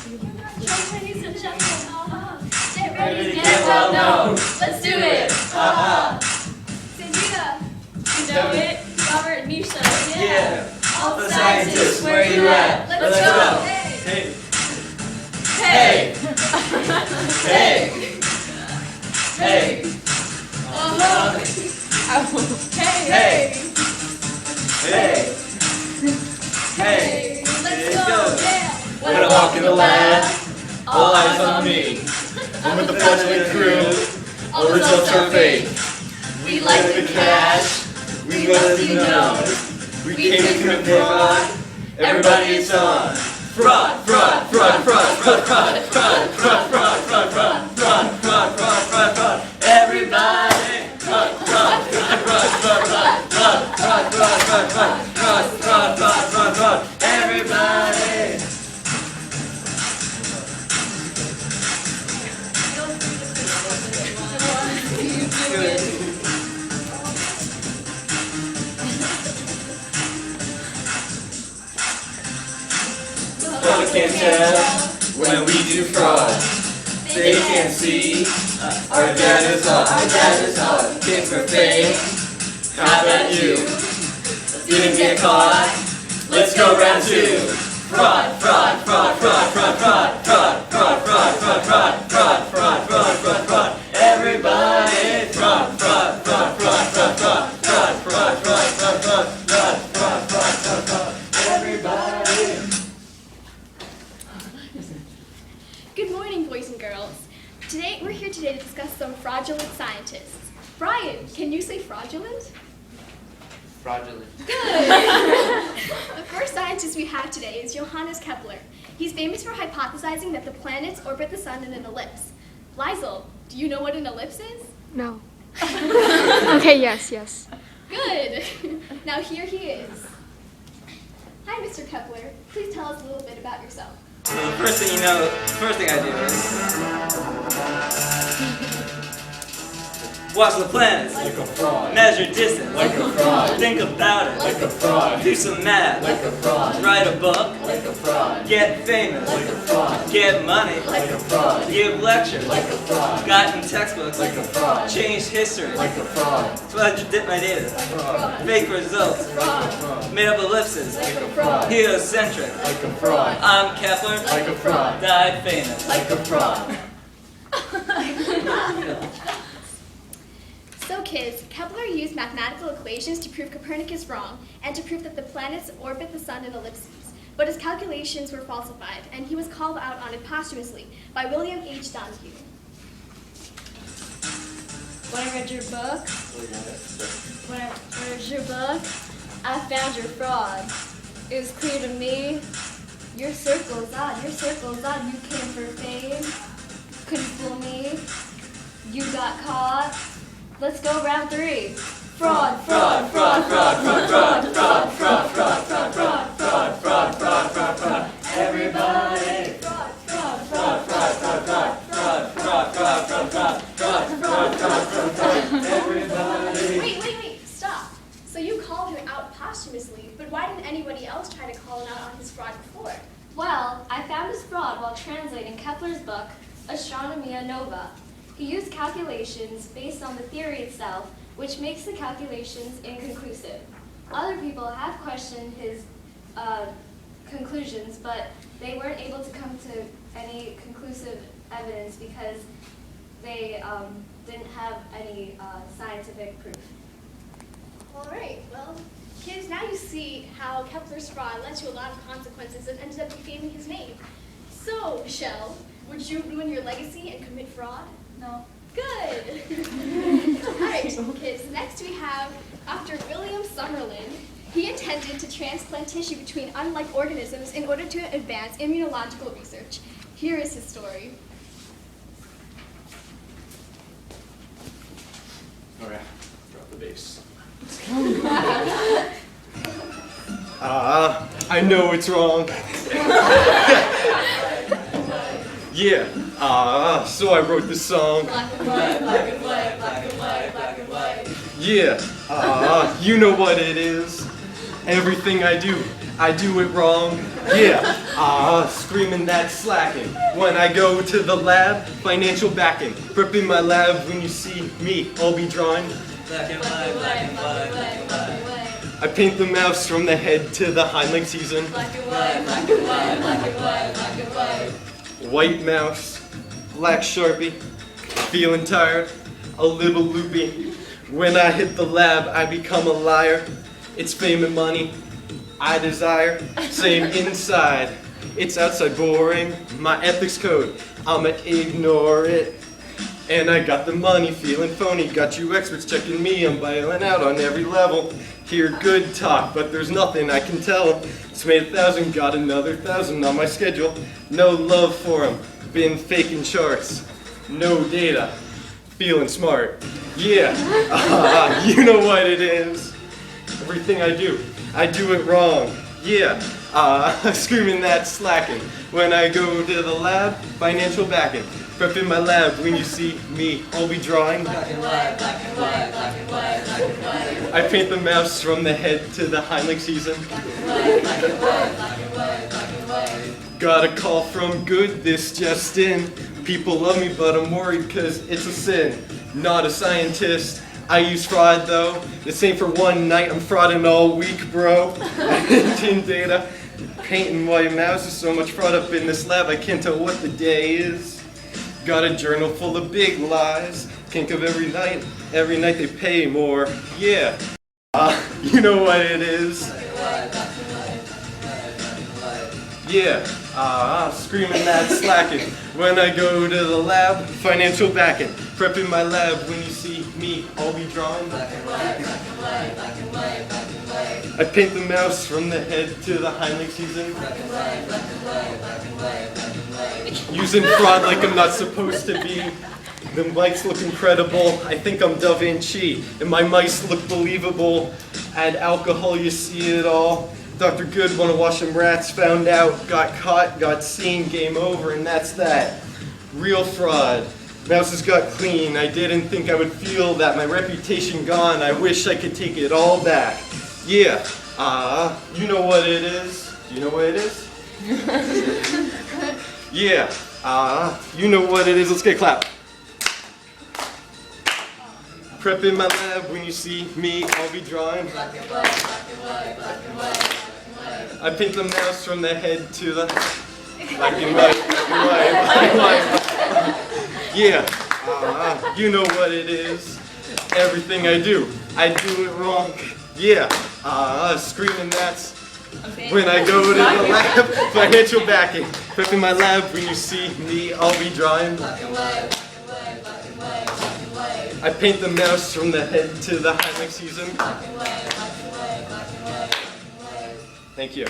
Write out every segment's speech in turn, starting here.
Ladies and gentlemen, get ready to get well known. Let's do it. Sanjita, you know it. Robert, Anisha, Yeah. All the scientists, where you at? Let's go. Hey. Hey. Hey. Hey. Hey. Hey. Hey. Let's go. Yeah. When I walk in the lab, all eyes on me. I'm with the Fletchman crew. All results are fake. We like the cash. We let you know. We came to commit fraud. Everybody is on. Fraud, fraud, fraud, fraud, fraud, fraud, fraud, fraud, fraud, fraud, fraud, fraud, fraud, fraud, fraud, fraud. Everybody. Fraud, fraud, fraud, fraud, fraud, fraud, fraud, fraud, fraud, fraud, fraud, fraud, fraud, fraud. Everybody. They can't tell when we do fraud. They can't see our data is all. Our data is all. Kids are fake. How about you? Didn't get caught. Let's go round two. Fraud, fraud, fraud, fraud, fraud, fraud, fraud, fraud, fraud, fraud, fraud, fraud, fraud, fraud, fraud, fraud. Everybody. Fraud, fraud, fraud, fraud, fraud, fraud, fraud, fraud, fraud, fraud, fraud, fraud, fraud, fraud, fraud, fraud. Everybody. Good morning, boys and girls. We're here today to discuss some fraudulent scientists. Brian, can you say fraudulent? Fraudulent. Good. The first scientist we have today is Johannes Kepler. He's famous for hypothesizing that the planets orbit the sun in an ellipse. Liezl, do you know what an ellipse is? No. Okay, yes. Good. Now here he is. Hi, Mr. Kepler. Please tell us a little bit about yourself. Well, the first thing I do is watch the planets, Like a fraud. measure distance, Like a fraud. think about it, Like a fraud. do some math, Like a fraud. write a book, Like a fraud. get famous, Like a fraud. get money, Like a fraud. give lectures, Like a fraud. got in textbooks, Like a fraud. changed history, Like a fraud. that's what I did my data, Fraud. fake results, Fraud. made up ellipses, Like a fraud. heliocentric, Like a fraud. I'm Kepler, Like a fraud. died famous. Like a fraud. So kids, Kepler used mathematical equations to prove Copernicus wrong and to prove that the planets orbit the sun in ellipses. But his calculations were falsified, and he was called out on it posthumously by William H. Donahue. When I read your book, I found your fraud. It was clear to me, your circle is odd, you came for fame. Couldn't fool me, you got caught. Let's go round three. Fraud, fraud, fraud, fraud, fraud, fraud, fraud, fraud, fraud, fraud, fraud, fraud, fraud, fraud, fraud, fraud. Everybody. Fraud, Fraud, fraud, fraud, fraud, fraud, fraud, fraud, fraud, fraud, fraud, fraud, fraud, fraud, everybody. Wait, stop. So you called him out posthumously, but why didn't anybody else try to call him out on his fraud before? Well, I found his fraud while translating Kepler's book, Astronomia Nova. He used calculations based on the theory itself, which makes the calculations inconclusive. Other people have questioned his conclusions, but they weren't able to come to any conclusive evidence because they didn't have any scientific proof. All right, well, kids, now you see how Kepler's fraud led to a lot of consequences and ended up defaming his name. So, Michelle, would you ruin your legacy and commit fraud? No. Good. All right, kids, next we have Dr. William Summerlin. He intended to transplant tissue between unlike organisms in order to advance immunological research. Here is his story. Oh yeah, drop the bass. I know it's wrong. Yeah, so I wrote this song. Black and white, black and white, black and white, black and white. Yeah, you know what it is. Everything I do I do it wrong. Yeah, screaming that slacking. When I go to the lab, financial backing. Prepping my lab when you see me, I'll be drawing. Black and white, black and white, black and white. I paint the mouse from the head to the hind leg season. Black and white, black and white, black and white, black and white. White mouse, black Sharpie, feeling tired, a little loopy. When I hit the lab, I become a liar. It's fame and money I desire. Same inside, it's outside boring. My ethics code, I'ma ignore it. And I got the money, feeling phony. Got you experts checking me, I'm bailing out on every level. Hear good talk, but there's nothing I can tell 'em. It's made 1,000, got another 1,000 on my schedule. No love for 'em, been faking charts. No data, feeling smart. Yeah, you know what it is. Everything I do it wrong. Yeah, screaming that slacking. When I go to the lab, financial backing. Prepping my lab, when you see me, I'll be drawing. Black and white, black and white, black and white, black and white. I paint the mouse from the head to the hind leg season. Black and white, black and white, black and white, black and white. Got a call from Good, this just in. People love me, but I'm worried cause it's a sin. Not a scientist, I use fraud though. This ain't for one night, I'm frauding all week, bro. In data, painting white mouse, there's so much fraud up in this lab, I can't tell what the day is. Got a journal full of big lies. Think of every night they pay more. Yeah, you know what it is. Yeah, screaming that slacking. When I go to the lab, financial backing. Prepping my lab, when you see me, I'll be drawing. Black and white, black and white, black and white, black and white. I paint the mouse from the head to the hind leg season. Black and white, black and white, black and white, black and white. Using fraud like I'm not supposed to be. The mics look incredible. I think I'm Da Vinci. And my mice look believable. Add alcohol, you see it all. Dr. Good wanna wash them rats. Found out, got caught, got seen, game over, and that's that. Real fraud. Mouses got clean. I didn't think I would feel that. My reputation gone. I wish I could take it all back. Yeah, you know what it is. Do you know what it is? Yeah, you know what it is. Let's get a clap. Prepping my lab, when you see me, I'll be drawing. Black and white, black and white, black and white, black and white. I paint the mouse from the head to the black and white, black and white, black and white. Yeah, you know what it is. Everything I do it wrong. Yeah, screaming that's when I go to the lab, financial backing. Prepping my lab, when you see me, I'll be drawing. Black and white, black and white, black and white, black and white. I paint the mouse from the head to the hind leg season. Black and white, black and white, black and white, black and white. Thank you.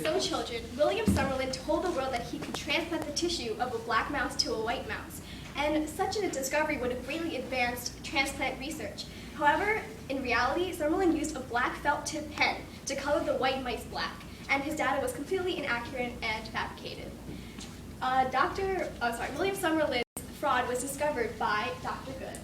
So children, William Summerlin told the world that he could transplant the tissue of a black mouse to a white mouse, and such a discovery would have greatly advanced transplant research. However, in reality, Summerlin used a black felt tip pen to color the white mice black, and his data was completely inaccurate and fabricated. William Summerlin's fraud was discovered by Dr. Good.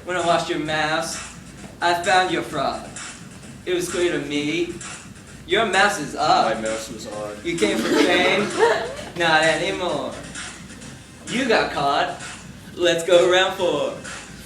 When I washed your mouse, I found your fraud. It was clear to me. Your mouse is My up. mouse was on. You came for fame? Not anymore. You got caught. Let's go around for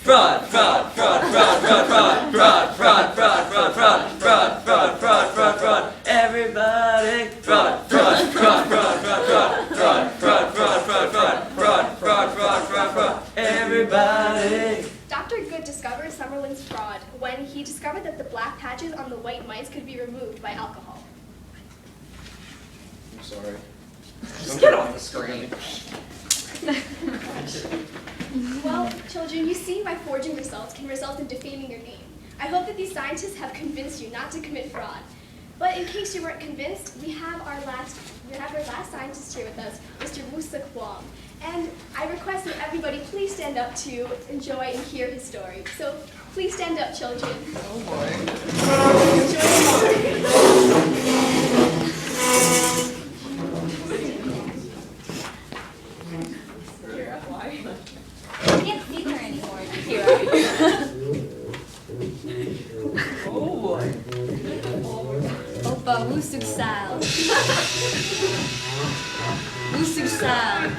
fraud, fraud, fraud, fraud, fraud, fraud, fraud, fraud, fraud, fraud, fraud, fraud, fraud, fraud, fraud, fraud. Everybody, fraud, fraud, fraud, fraud, fraud, fraud, fraud, fraud, fraud, fraud, fraud, fraud, fraud, fraud, fraud, fraud. Everybody. Dr. Good discovered Summerlin's fraud when he discovered that the black patches on the white mice could be removed by alcohol. I'm sorry. Just get off the screen. Well, children, you see my forging results can result in defaming your name. I hope that these scientists have convinced you not to commit fraud. But in case you weren't convinced, we have our last scientist here with us, Mr. Musa Kwong. And I request that everybody please stand up to enjoy and hear his story. So please stand up, children. Oh boy. I can't see her anymore. Oh boy. Oppa, Wusuk style. Wusuk style.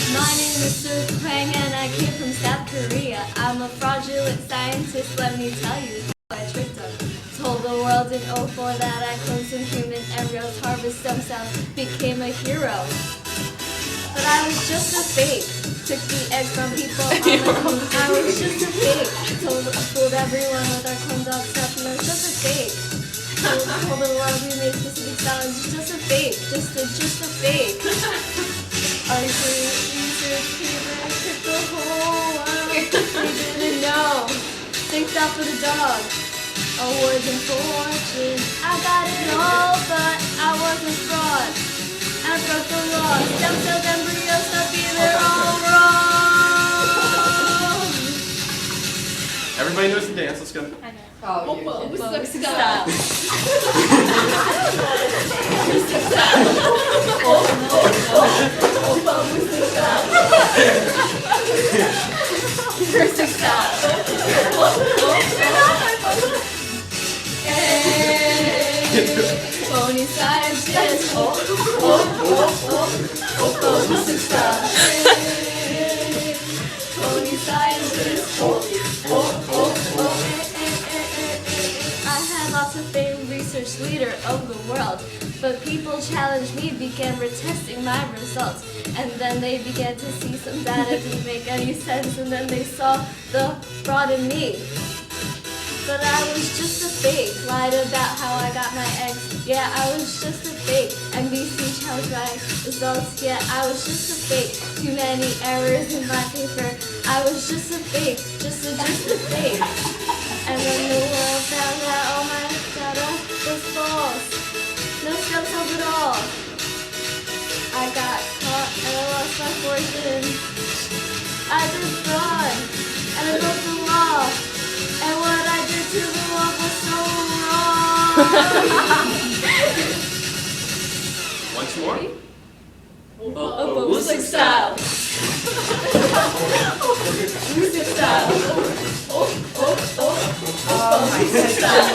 My name is Sir Kwang and I came from South Korea. I'm a fraudulent scientist, let me tell you how I tricked them. Told the world in '04 that I cloned some human embryos, harvest stem cells, became a hero. But I was just a fake. Took the eggs from people on the moon. I was just a fake. Fooled everyone with our clone dog stuff, and I was just a fake. Told the world we made specific salads, just a fake. Just a fake. Our research paper took the whole world. They didn't know. Thanks out for the dog. Awards and fortune. I got it all, but I was a fraud. I broke the law. Stem cells, embryos, stuffy, they're all wrong. Everybody knows the dance. Let's go. Oppa, Wusuk Style. Wusuk style. Pony scientist. Oppa, Wusuk style. Pony scientist. I had lots of fame, research leader of the world. But people challenged me, began retesting my results. And then they began to see some data didn't make any sense. And then they saw the fraud in me. But I was just a fake, lied about how I got my eggs. Yeah, I was just a fake. NBC challenged my results. Yeah, I was just a fake. Too many errors in my paper. I was just a fake, just a fake. And then the world found out all my data was false. No stem cells at all. I got caught and I lost my fortune. I did fraud and I broke the law. And what I did to the world was so wrong. Once more. Oppa, Wusuk style. Wusuk style. Wusuk style.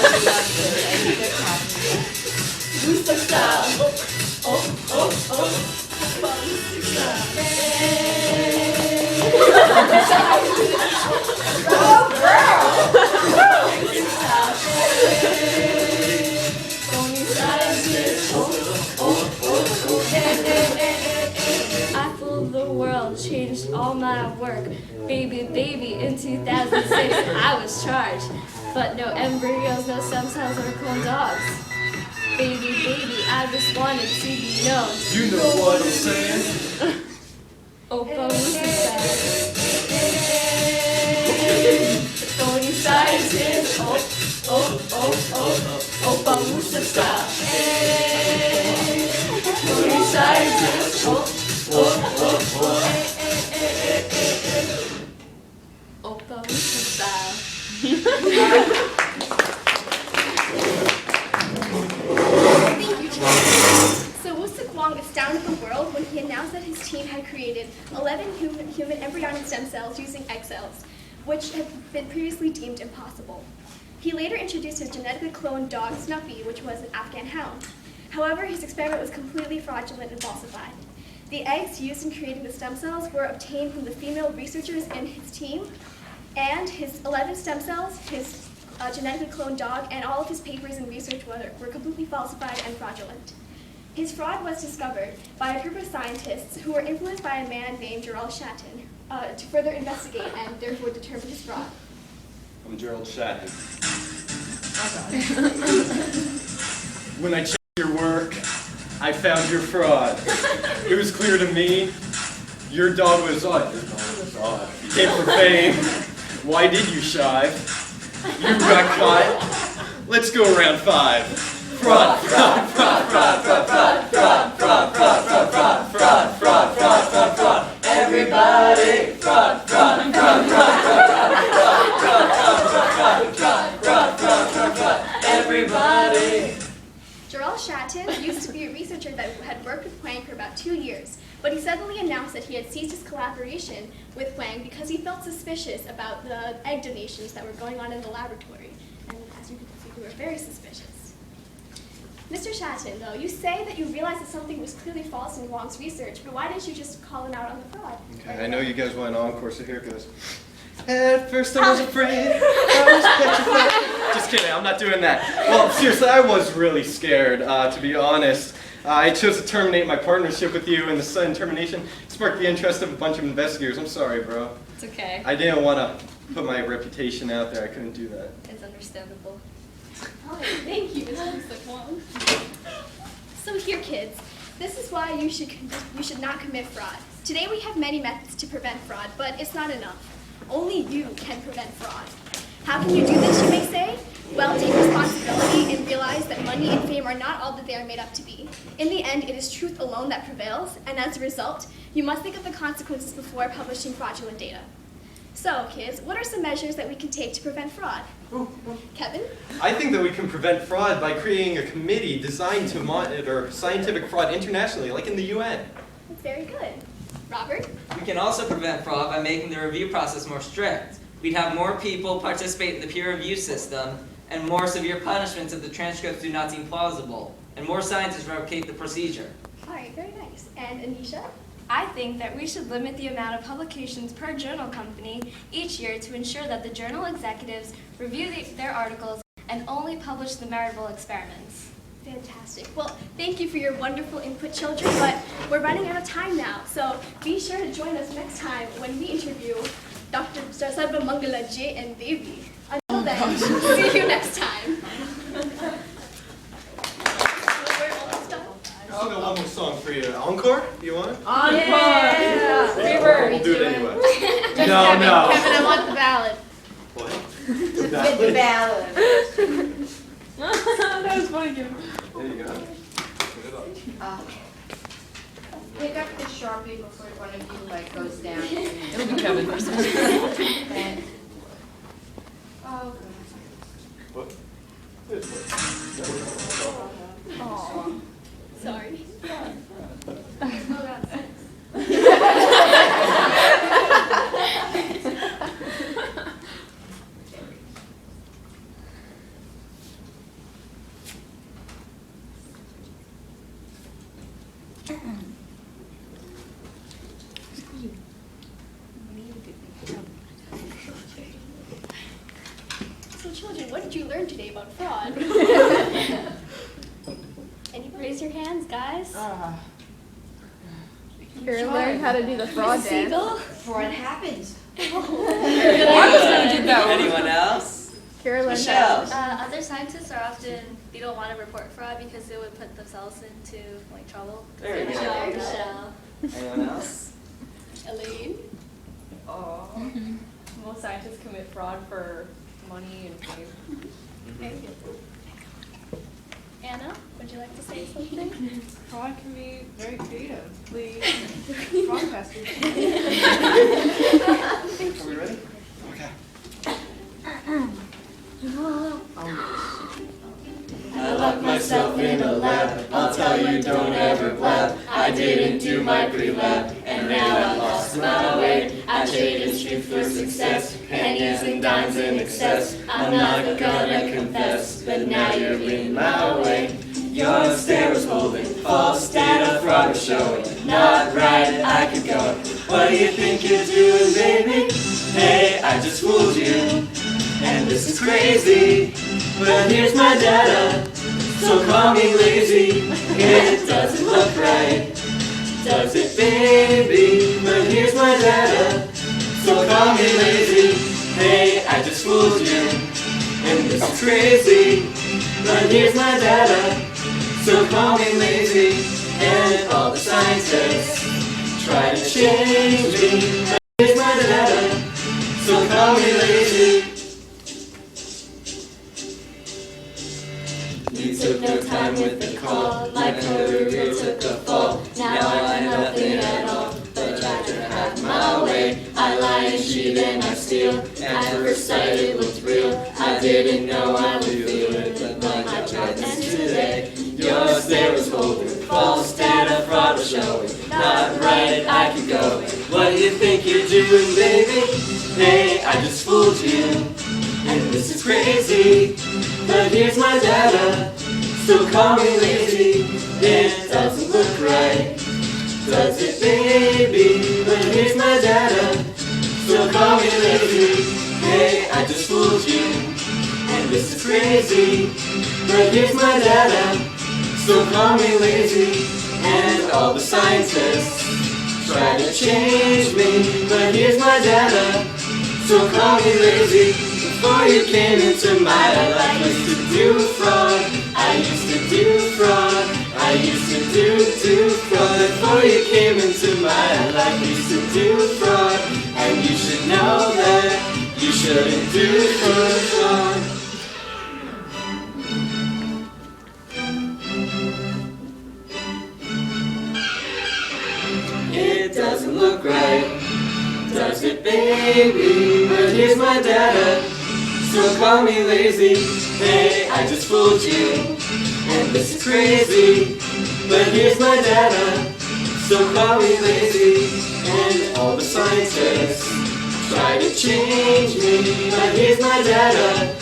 Wusuk style. I fooled the world, changed all my work. Baby, in 2006 I was charged. But no embryos, no stem cells, or clone dogs. Baby, I just wanted to be known. You know what I'm saying? Oppa, Wusuk style. Pony scientist. Oppa, Wusuk style. Pony scientist. Oppa, Wusuk style. Thank you, children. So Wusuk Wang astounded the world when he announced that his team had created 11 human embryonic stem cells using egg cells, which had been previously deemed impossible. He later introduced his genetically cloned dog, Snuffy, which was an Afghan hound. However, his experiment was completely fraudulent and falsified. The eggs used in creating the stem cells were obtained from the female researchers in his team, and his 11 stem cells, his genetically cloned dog, and all of his papers and research were completely falsified and fraudulent. His fraud was discovered by a group of scientists who were influenced by a man named Gerald Shatton to further investigate and therefore determine his fraud. I'm Gerald Shatton. When I checked your work, I found your fraud. It was clear to me your dog was odd. Your dog was odd. You came for fame. Why did you shive? You got caught. Let's go around 5. Fraud, fraud, fraud, fraud, fraud, fraud, fraud, fraud. fraud, fraud, fraud, fraud, fraud, fraud, fraud, fraud, fraud. Everybody, fraud, fraud, fraud, fraud, fraud, fraud, fraud, fraud, fraud, fraud, fraud, fraud, fraud, fraud. Everybody. Jarrell Shatton used to be a researcher that had worked with Huang for about 2 years, but he suddenly announced that he had ceased his collaboration with Huang because he felt suspicious about the egg donations that were going on in the laboratory. And as you can see, we were very suspicious. Mr. Shatton, though, you say that you realized that something was clearly false in Huang's research, but why didn't you just call him out on the fraud? Okay, I know you guys want an encore, so here it goes. At first I was afraid, I was petrified. Just kidding, I'm not doing that. Well, seriously, I was really scared, to be honest. I chose to terminate my partnership with you, and the sudden termination sparked the interest of a bunch of investigators. I'm sorry, bro. It's okay. I didn't want to put my reputation out there. I couldn't do that. It's understandable. Oh, thank you, Mr. Huang. So here, kids, this is why you should not commit fraud. Today we have many methods to prevent fraud, but it's not enough. Only you can prevent fraud. How can you do this, you may say? Well, take responsibility and realize that money and fame are not all that they are made up to be. In the end, it is truth alone that prevails, and as a result, you must think of the consequences before publishing fraudulent data. So, kids, what are some measures that we can take to prevent fraud? Kevin? I think that we can prevent fraud by creating a committee designed to monitor scientific fraud internationally, like in the UN. That's very good. Robert? We can also prevent fraud by making the review process more strict. We'd have more people participate in the peer review system, and more severe punishments if the transcripts do not seem plausible, and more scientists replicate the procedure. All right, very nice. And Anisha? I think that we should limit the amount of publications per journal company each year to ensure that the journal executives review their articles and only publish the meritable experiments. Fantastic. Well, thank you for your wonderful input, children, but we're running out of time now, so be sure to join us next time when we interview Dr. Sarvamangala J. and Devi. Until then, see you next time. We're almost done. I'll go one more song for you. Encore? Do you want it? Encore! Yeah. We'll do it anyway. No, no. Kevin, I want the ballad. What? With the ballad. That was funny, Kevin. There you go. Put it up. Pick up the Sharpie before one of you goes down. It'll be Kevin. And, oh, What? God. Sorry. So children, what did you learn today about fraud? Any raise your hands, guys? Here, learn how to do the fraud dance. Siegel? Fraud happens. I was gonna do that one. Anyone else? Kira learned Michelle? Other scientists are often, they don't want to report fraud because it would put themselves into trouble. Very good. Michelle. Anyone else? Elaine? Oh. Most scientists commit fraud for money and fame. Very good. Anna, would you like to say something? Fraud can be very creative. Please, broadcasters. Are we ready? Okay. I locked myself in a lab. I'll tell you, don't ever blab. I didn't do my pre-lab, and now I lost my way. I traded truth for success, pennies and dimes in excess. I'm not gonna confess, but now you're in my way. Your stare was holding, false data, fraud was showing. Not right, I could go. What do you think you're doing, baby? Hey, I just fooled you, and this is crazy. But here's my data, so call me lazy. It doesn't look right, does it, baby? But here's my data, so call me lazy. Hey, I just fooled you, and this is crazy. But here's my data, so call me lazy. And all the scientists try to change me. But here's my data, so call me lazy. You took no time with the call, my career took a fall. didn't know I would feel it, but my job ends today. Your stare was holding, false data, fraud was showing. Not right, I keep going. What do you think you're doing, baby? Hey, I just fooled you, and this is crazy. But here's my data, so call me lazy. It doesn't look right, does it, baby? But here's my data, so call me lazy. Hey, I just fooled you, and this is crazy. But here's my data, so call me lazy. And all the scientists try to change me, but here's my data, so call me lazy. Before you came into my life, I used to do fraud. I used to do fraud. I used to do fraud. Before you came into my life, I used to do fraud. And you should know that you shouldn't do fraud. It doesn't look right, does it, baby? But here's my data, so call me lazy. Hey, I just fooled you, and this is crazy. But here's my data, so call me lazy. And all the scientists try to change me, but here's my data,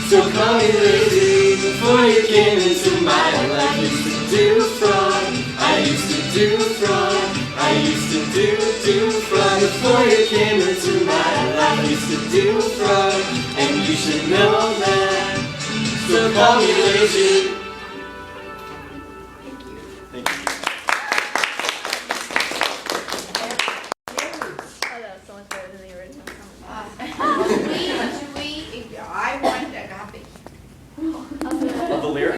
so call me lazy. Before you came into my life, I used to do fraud. I used to do fraud. I used to do fraud. Before you came into my life, I used to do fraud. And you should know that, so call me lazy.